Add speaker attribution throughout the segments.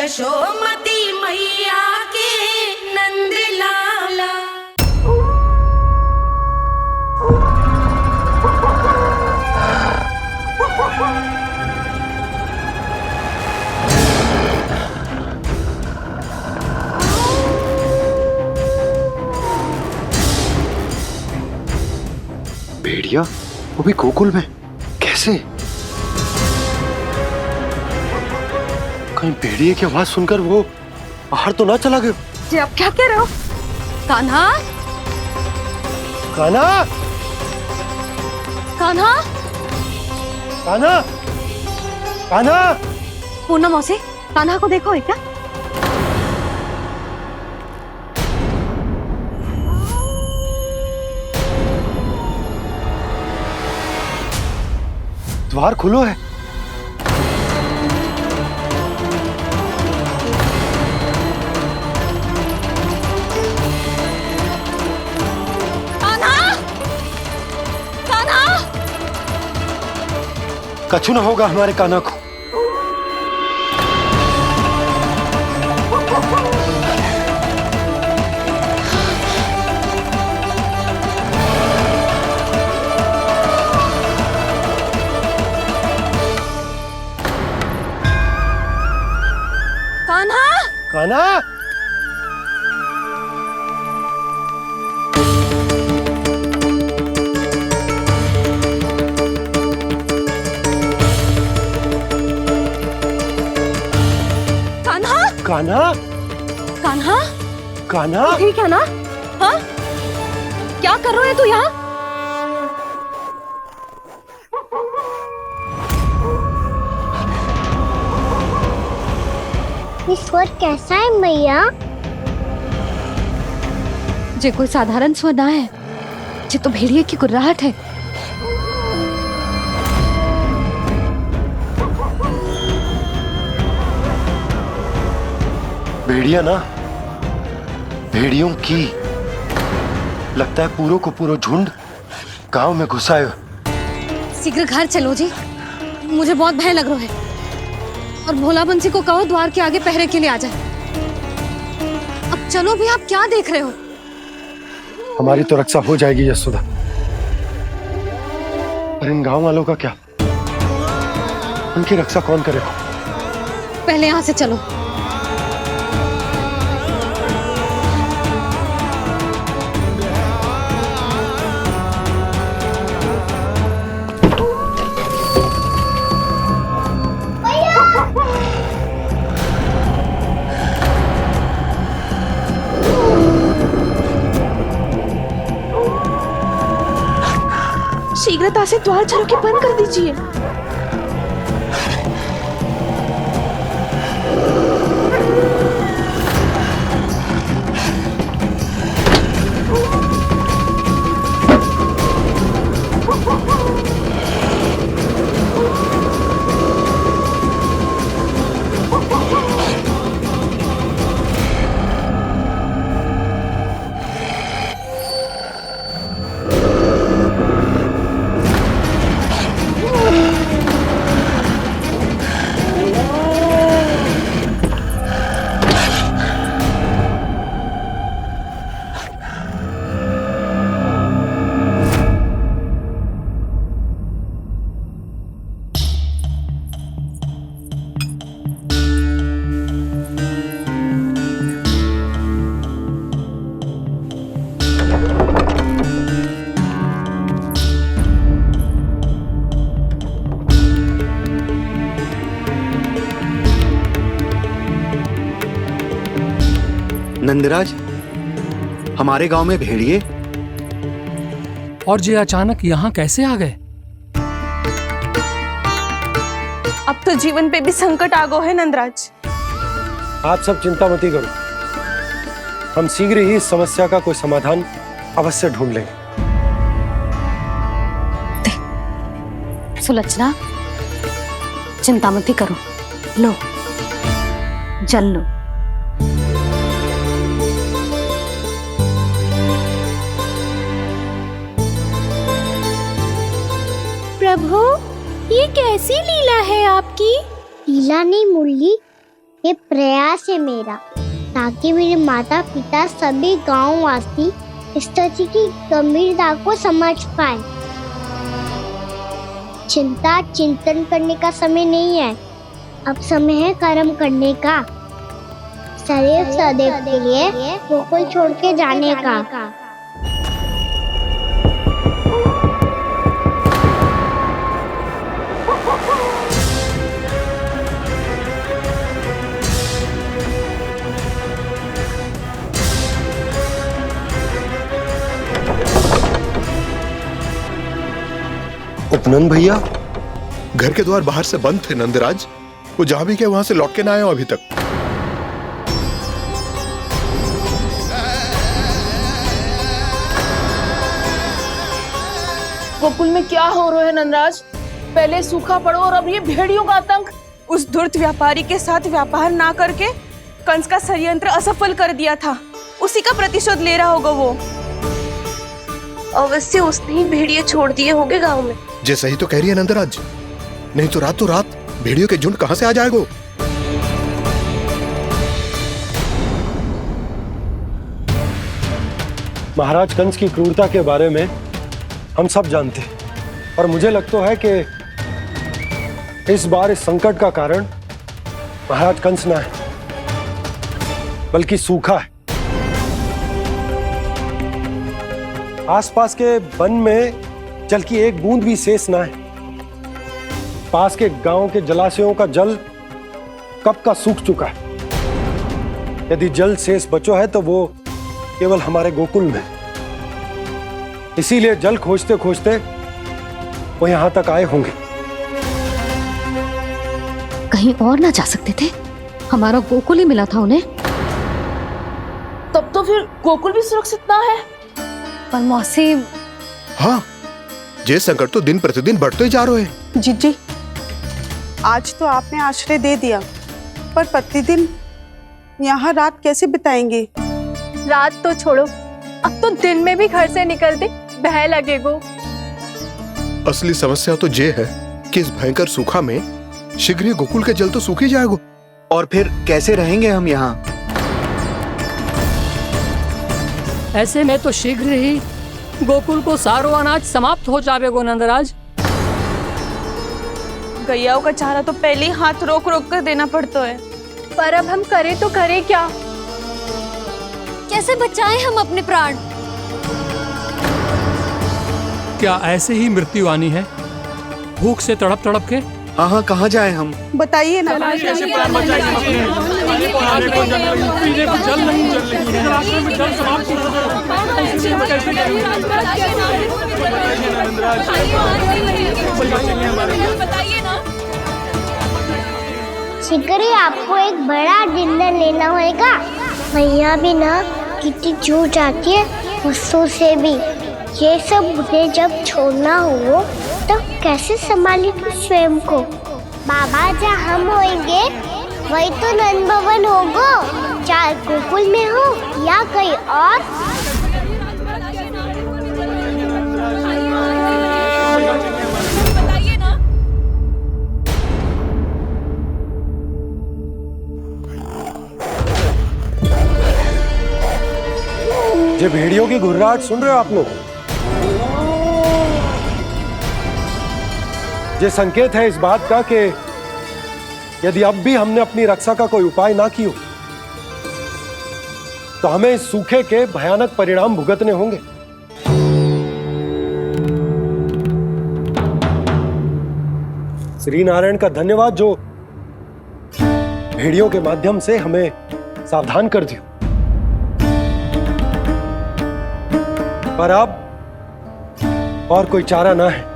Speaker 1: यशोमती मैया के नंद लाला।
Speaker 2: भेड़िया वो भी गोकुल में कैसे? कहीं भेड़िए की आवाज सुनकर वो बाहर तो ना चला गया?
Speaker 3: जी आप क्या कह रहे हो? कान्हा,
Speaker 2: कान्हा,
Speaker 3: कान्हा,
Speaker 2: कान्हा, कान्हा।
Speaker 3: पूनम मौसी, कान्हा को देखो है क्या?
Speaker 2: द्वार खुलो है।
Speaker 3: कान्हा, कान्हा,
Speaker 2: कछु ना होगा हमारे कान्हा को।
Speaker 3: कान्हा,
Speaker 2: कान्हा,
Speaker 3: कान्हा,
Speaker 2: कान्हा,
Speaker 3: कान्हा,
Speaker 2: कान्हा।
Speaker 3: ठीक है ना? हाँ, क्या कर रहे हो तू यहाँ?
Speaker 4: ये स्वर कैसा है मैया?
Speaker 3: जे कोई साधारण स्वर ना है, जे तो भेड़िए की गुर्राहट है।
Speaker 2: भेड़िया ना, भेड़ियों की लगता है पूरो को पूरो झुंड गांव में घुसा है।
Speaker 3: शीघ्र घर चलो जी, मुझे बहुत भय लग रहा है। और भोला बंसी को कहो द्वार के आगे पहरे के लिए आ जाए। अब चलो भी, आप क्या देख रहे हो?
Speaker 2: हमारी तो रक्षा हो जाएगी यशोदा, पर इन गांव वालों का क्या? उनकी रक्षा कौन करेगा?
Speaker 3: पहले यहाँ से चलो। शीघ्रता से द्वार चारों के बंद कर दीजिए।
Speaker 5: नंदराज, हमारे गांव में भेड़िए
Speaker 6: और ये अचानक यहाँ कैसे आ गए?
Speaker 7: अब तो जीवन पे भी संकट आ गो है नंदराज।
Speaker 2: आप सब चिंता मत करो, हम शीघ्र ही इस समस्या का कोई समाधान अवश्य ढूंढ लेंगे।
Speaker 3: सुलक्षणा, चिंता मत करो, लो जल लो।
Speaker 4: प्रभु, ये कैसी लीला है आपकी? लीला नहीं मुरली, ये प्रयास है मेरा, ताकि मेरे माता पिता सभी गांव वासी इस स्थिति की गंभीरता को समझ पाए। चिंता चिंतन करने का समय नहीं है, अब समय है कर्म करने का, सदैव सदैव के लिए गोकुल छोड़ के जाने का।
Speaker 2: उपनंद भैया,
Speaker 8: घर के द्वार बाहर से बंद थे नंदराज। वो जहां भी गए वहां से लौट के ना आए हो अभी तक।
Speaker 7: गोकुल में क्या हो रहा है नंदराज? पहले सूखा पड़ो और अब ये भेड़ियों का आतंक। उस धूर्त व्यापारी के साथ व्यापार ना करके कंस का षड्यंत्र असफल कर दिया था, उसी का प्रतिशोध ले रहा होगा वो। अवश्य उसने ही भेड़िए छोड़ दिए होंगे गांव में।
Speaker 8: जे सही तो कह रही है नंदराज, नहीं तो रात भेड़ियों के झुंड कहां से आ जाएगा?
Speaker 2: महाराज कंस की क्रूरता के बारे में हम सब जानते हैं, और मुझे लगता है कि इस बार इस संकट का कारण महाराज कंस ना है, बल्कि सूखा है। आसपास के वन में जल की एक बूंद भी शेष ना है। पास के गांव के जलाशयों का जल कब का सूख चुका है। यदि जल शेष बचो है तो वो केवल हमारे गोकुल में। इसीलिए जल खोजते खोजते वो यहां तक आए होंगे।
Speaker 3: कहीं और ना जा सकते थे? हमारा गोकुल ही मिला था उन्हें।
Speaker 7: तब तो फिर गोकुल भी सुरक्षित ना है।
Speaker 3: पर मौसी,
Speaker 8: हाँ, ये संकट तो दिन प्रतिदिन बढ़ते ही जा रहे हैं।
Speaker 9: जीजी, आज तो आपने आश्रय दे दिया, पर प्रतिदिन यहाँ रात कैसे बिताएंगे?
Speaker 7: रात तो छोड़ो, अब तो दिन में भी घर से निकलते भय लगेगो।
Speaker 8: असली समस्या तो ये है कि इस भयंकर सूखा में शीघ्र ही गोकुल के जल तो सूख ही जाएगा।
Speaker 5: और फिर कैसे रहेंगे हम यहाँ?
Speaker 6: ऐसे में तो शीघ्र ही गोकुल को सारो अनाज समाप्त हो जाएगो नंदराज।
Speaker 7: गैयाओं का चारा तो पहले ही हाथ रोक रोक कर देना पड़ता है, पर अब हम करें तो करें क्या?
Speaker 3: कैसे बचाएं हम अपने प्राण?
Speaker 6: क्या ऐसे ही मृत्यु आनी है, भूख से तड़प तड़प के?
Speaker 5: हाँ, कहाँ जाएं हम?
Speaker 9: बताइए ना।
Speaker 4: शीघ्र ही आपको एक बड़ा डिनर लेना होगा। मैया भी ना कितनी जूझ जाती है गुस्सों से भी। ये सब उन्हें जब छोड़ना हो तो कैसे संभालेगी स्वयं को? बाबा जहाँ हम होंगे वही तो नंद भवन होगा, चाहे गोकुल में हो या कहीं और।
Speaker 2: ये भेड़ियों की घुर्राहट सुन रहे हो आप लोग? ये संकेत है इस बात का कि यदि अब भी हमने अपनी रक्षा का कोई उपाय ना किया तो हमें इस सूखे के भयानक परिणाम भुगतने होंगे। श्री नारायण का धन्यवाद जो भेड़ियों के माध्यम से हमें सावधान कर दिया। पर अब और कोई चारा ना है।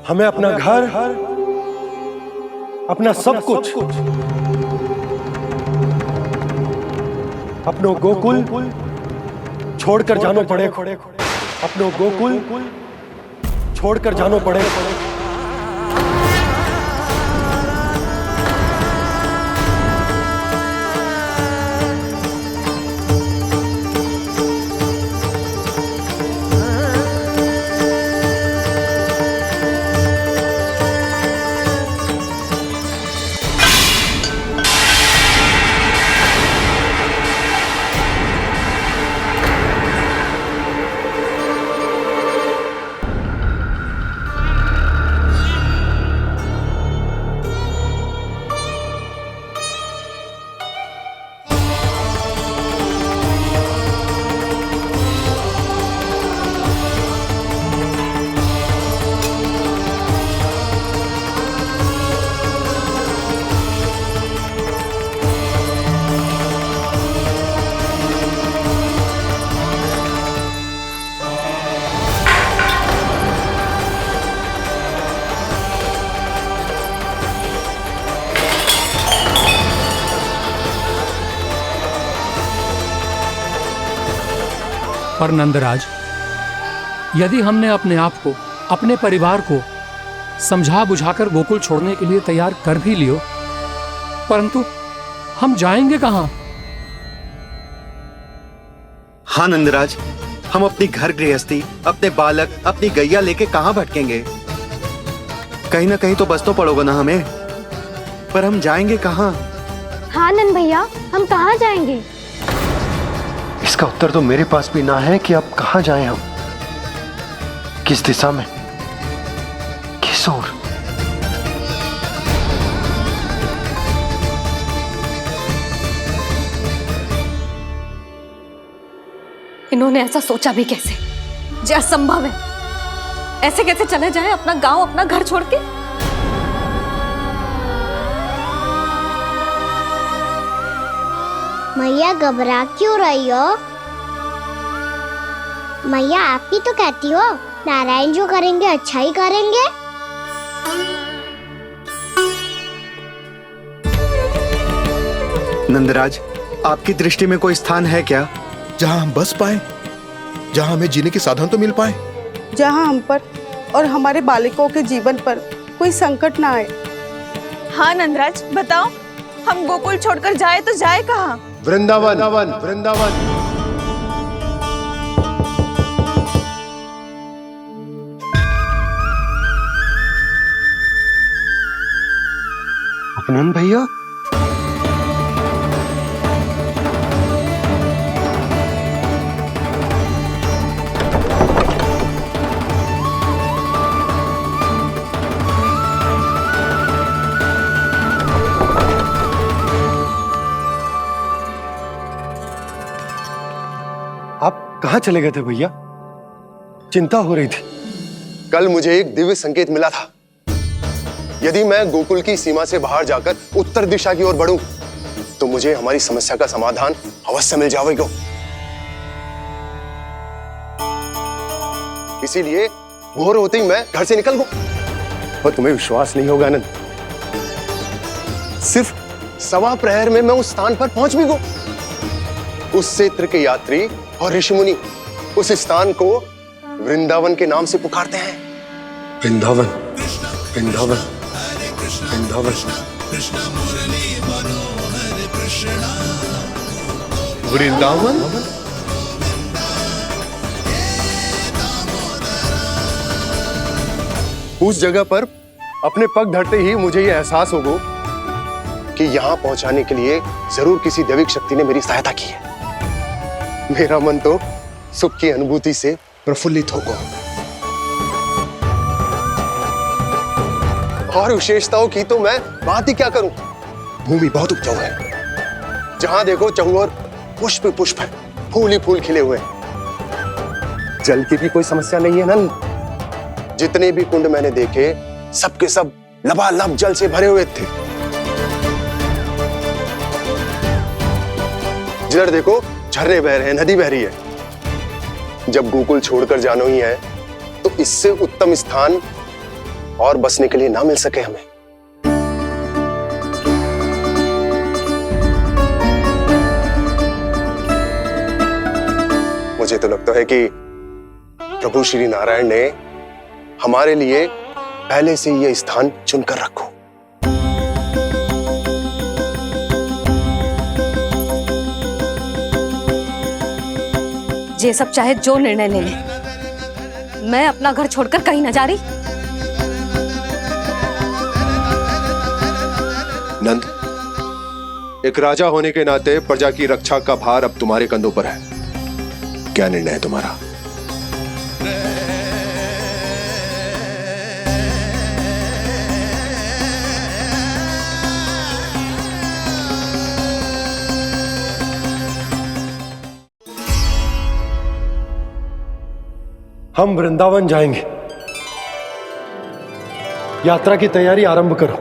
Speaker 2: हमें अपना घर, अपना सब कुछ, अपनो गोकुल छोड़कर जानो पड़ेगा। अपनो गोकुल छोड़कर जानो पड़ेगा।
Speaker 6: पर नंदराज, यदि हमने अपने आप को, अपने परिवार को समझा बुझाकर गोकुल छोड़ने के लिए तैयार कर भी लियो, परंतु हम जाएंगे कहां?
Speaker 5: हाँ नंदराज, हम अपनी घर गृहस्थी, अपने बालक, अपनी गैया लेके कहाँ भटकेंगे? कहीं ना कहीं तो बस तो पड़ोगे ना हमें, पर हम जाएंगे कहाँ?
Speaker 4: हाँ नंद भैया, हम कहाँ जाएंगे?
Speaker 2: इसका उत्तर तो मेरे पास भी ना है कि अब कहां जाएं हम, किस दिशा में, किस ओर।
Speaker 3: इन्होंने ऐसा सोचा भी कैसे? जो असंभव है। ऐसे कैसे चले जाएं अपना गांव, अपना घर छोड़ के?
Speaker 4: मैया घबरा क्यों रही हो? मैया आप ही तो कहती हो नारायण जो करेंगे अच्छा ही करेंगे।
Speaker 5: नंदराज, आपकी दृष्टि में कोई स्थान है क्या
Speaker 8: जहां हम बस पाए, जहां हमें जीने के साधन तो मिल पाए,
Speaker 9: जहाँ हम पर और हमारे बालकों के जीवन पर कोई संकट ना आए।
Speaker 7: हाँ नंदराज, बताओ, हम गोकुल छोड़कर जाए तो जाए कहाँ?
Speaker 2: वृंदावन, वृंदावन।
Speaker 5: अपनन भैया,
Speaker 2: आप कहां चले गए थे भैया? चिंता हो रही थी।
Speaker 8: कल मुझे एक दिव्य संकेत मिला था। यदि मैं गोकुल की सीमा से बाहर जाकर उत्तर दिशा की ओर बढ़ूं, तो मुझे हमारी समस्या का समाधान अवश्य मिल जाएगा। इसीलिए भोर होते ही मैं घर से निकल गया। और तुम्हें विश्वास नहीं होगा आनंद, सिर्फ 1.25 प्रहर में मैं उस स्थान पर पहुंच भी गया। उस क्षेत्र के यात्री और ऋषिमुनि उस स्थान को वृंदावन के नाम से पुकारते हैं।
Speaker 2: वृंदावन, वृंदावन, वृंदावन।
Speaker 8: वृंदावन? उस जगह पर अपने पग धरते ही मुझे यह एहसास होगा कि यहां पहुंचाने के लिए जरूर किसी दैविक शक्ति ने मेरी सहायता की है। मेरा मन तो सुख की अनुभूति से प्रफुल्लित होगा। और विशेषताओं की तो मैं बात ही क्या करूं। भूमि बहुत उपजाऊ है, जहां देखो चहुओर पुष्प पुष्प है, फूल ही फूल खिले हुए हैं। जल की भी कोई समस्या नहीं है नंद। जितने भी कुंड मैंने देखे, सबके सब लबालब जल से भरे हुए थे। जिधर देखो झरने बह रहे हैं, नदी बह रही है। जब गोकुल छोड़कर जाना ही है, तो इससे उत्तम स्थान और बसने के लिए ना मिल सके हमें। मुझे तो लगता है कि प्रभु श्री नारायण ने हमारे लिए पहले से यह स्थान चुनकर रखो।
Speaker 3: ये सब चाहे जो निर्णय ले ले, मैं अपना घर छोड़कर कहीं न जा रही।
Speaker 8: नंद, एक राजा होने के नाते प्रजा की रक्षा का भार अब तुम्हारे कंधों पर है। क्या निर्णय है तुम्हारा?
Speaker 2: हम वृंदावन जाएंगे। यात्रा की तैयारी आरंभ करो।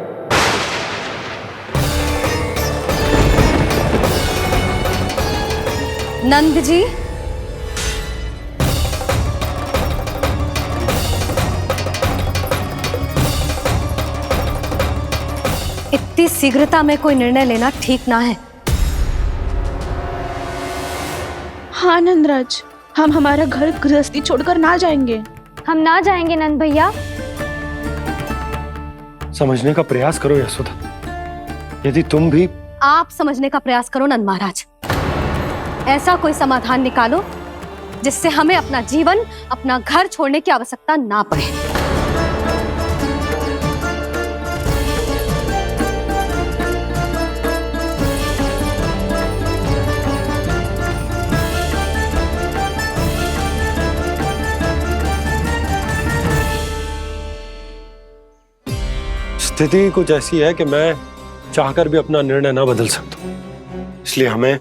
Speaker 3: नंद जी, इतनी शीघ्रता में कोई निर्णय लेना ठीक ना है।
Speaker 7: हाँ नंदराज, हम हमारा घर गृहस्थी छोड़कर ना जाएंगे।
Speaker 3: हम ना जाएंगे नंद भैया।
Speaker 2: समझने का प्रयास करो यशोदा। यदि तुम भी
Speaker 3: आप समझने का प्रयास करो नंद महाराज। ऐसा कोई समाधान निकालो जिससे हमें अपना जीवन, अपना घर छोड़ने की आवश्यकता ना पड़े।
Speaker 2: स्थिति कुछ ऐसी है कि मैं चाहकर भी अपना निर्णय ना बदल सकता, इसलिए हमें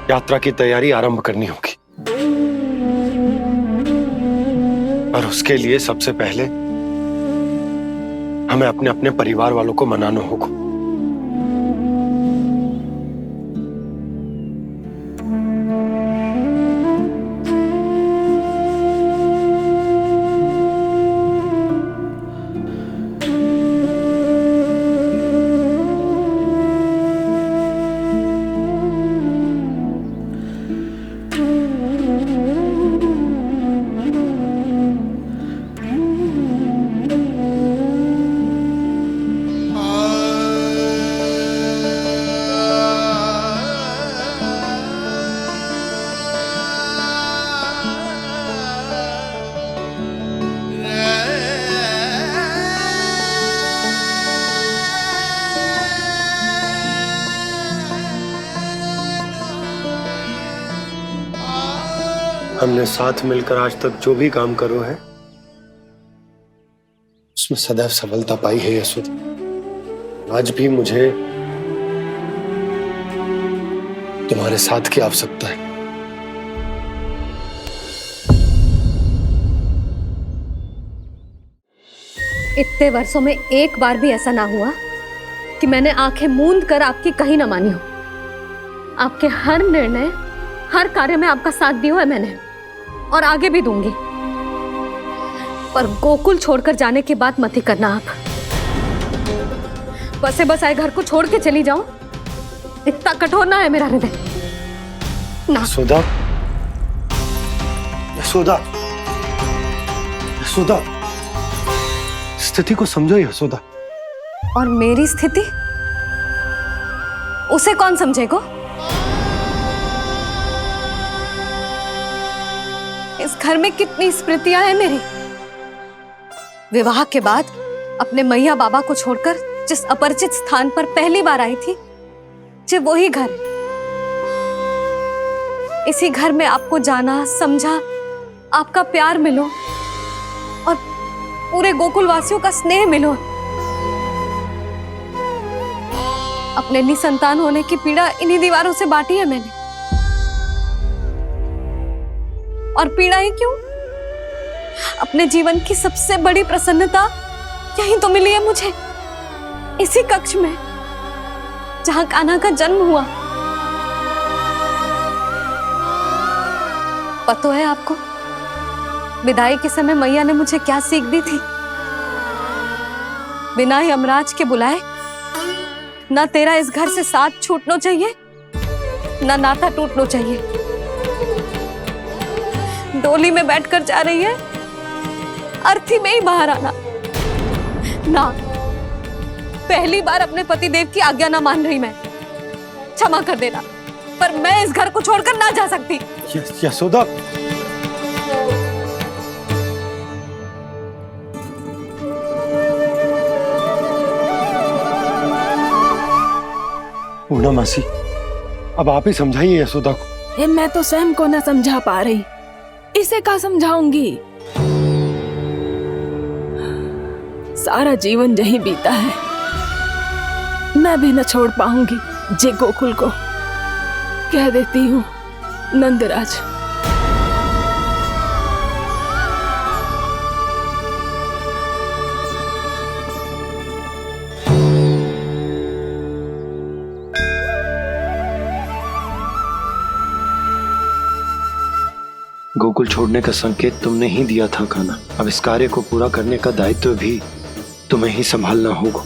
Speaker 2: यात्रा की तैयारी आरंभ करनी होगी। और उसके लिए सबसे पहले हमें अपने अपने परिवार वालों को मनाना होगा। हमने साथ मिलकर आज तक जो भी काम करो है उसमें सदैव सफलता पाई है यशोदा। आज भी मुझे तुम्हारे साथ की आवश्यकता है।
Speaker 3: इतने वर्षों में एक बार भी ऐसा ना हुआ कि मैंने आंखें मूंद कर आपकी कहीं ना मानी हो। आपके हर निर्णय, हर कार्य में आपका साथ दिया है मैंने, और आगे भी दूंगी। पर गोकुल छोड़कर जाने की बात मत ही करना आप। बसे बसाए घर को छोड़ के चली जाऊं, इतना कठोर ना है मेरा हृदय ना।
Speaker 2: यशोदा, यशोदा, यशोदा, स्थिति को समझो यशोदा।
Speaker 3: और मेरी स्थिति उसे कौन समझेगा? इस घर में कितनी स्मृतियां हैं मेरी। विवाह के बाद अपने मैया बाबा को छोड़कर जिस अपरिचित स्थान पर पहली बार आई थी, जो वही घर। इसी घर में आपको जाना, समझा, आपका प्यार मिलो और पूरे गोकुल वासियों का स्नेह मिलो। अपने निसंतान होने की पीड़ा इन्हीं दीवारों से बांटी है मैंने। और पीड़ा ही क्यों? अपने जीवन की सबसे बड़ी प्रसन्नता यही तो मिली है मुझे, इसी कक्ष में जहां कान्हा का जन्म हुआ। पता है आपको विदाई के समय मैया ने मुझे क्या सीख दी थी? बिना ही यमराज के बुलाए ना तेरा इस घर से साथ छूटना चाहिए, ना नाता टूटना चाहिए। डोली में बैठकर जा रही है, अर्थी में ही बाहर आना ना। पहली बार अपने पतिदेव की आज्ञा ना मान रही मैं, क्षमा कर देना, पर मैं इस घर को छोड़कर ना जा सकती।
Speaker 2: यशोदा, पूर्णा मासी, अब आप ही समझाइए यशोदा को।
Speaker 1: मैं तो स्वयं को न समझा पा रही, इसे क्या समझाऊंगी? सारा जीवन यही बीता है, मैं भी न छोड़ पाऊंगी जे गोकुल को। कह देती हूँ नंदराज।
Speaker 2: गोकुल छोड़ने का संकेत तुमने ही दिया था कान्हा। अब इस कार्य को पूरा करने का दायित्व भी तुम्हें ही संभालना होगा।